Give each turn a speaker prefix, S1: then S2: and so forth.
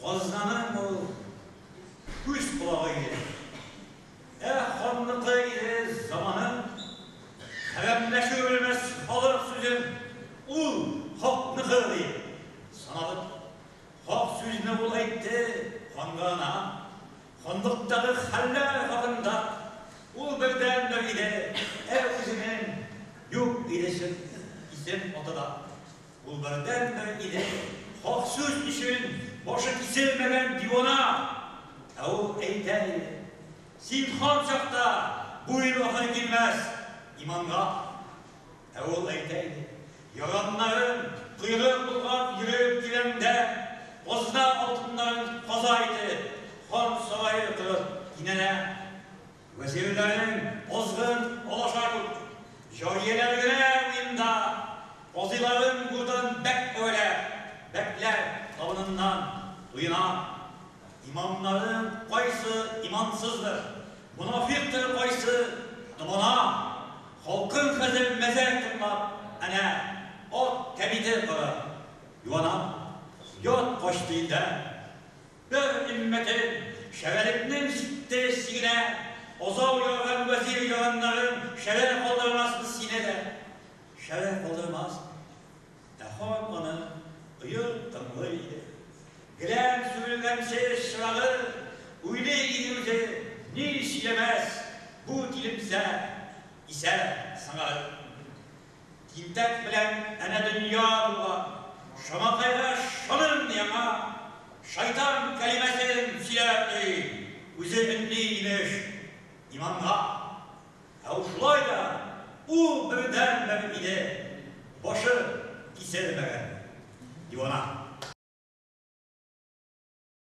S1: Oznanın o üst kulağıydı. Xonlıqı zamanın kavemleşi ölmez kalır sözün ul hoknıqı sanalıp hok sözüne bulaydı xongana xonlıqtағы haller hakkında ul birden biriyle özünün yok ilesin isim otada ul birden biriyle hok söz için boşa kesilmeden divana o eyteydi. Sinhan çakta bu yıl ahır girmez imanga. Evul eyteydi. Yaranların kıyrık bulgan yürüyüp girende bozna altınların fazaydı. Han sarayı kırıp yine vezirlerin bozgun olaşardık. Jariyelerine uyumda boziların buradan bek öyle bekler tavanından duyuna. İmamların kaysı imansızdır. Munafiktir kaysı dumana. Halkın kızı mezar tırmak ana o tebidir kılı. Yuvana yot koştuğunda bir ümmetin şevelipnin sitesine ozav yoran vezir yoranların şeref kaldırmasını sinede. Şeref kaldırmaz. Eham onu ıyıl tımlıydı. Gelen sürülgense sırağı, uylu idimize niş yemez, bu dilimse ise sana. Timtek bilen ene dünya dua, şama kayra şanın yana, şeytan kelimesinin silerdi, üzerinde imiş imamga. Şulayda, u birden beri ile, başı kesilmeden divana.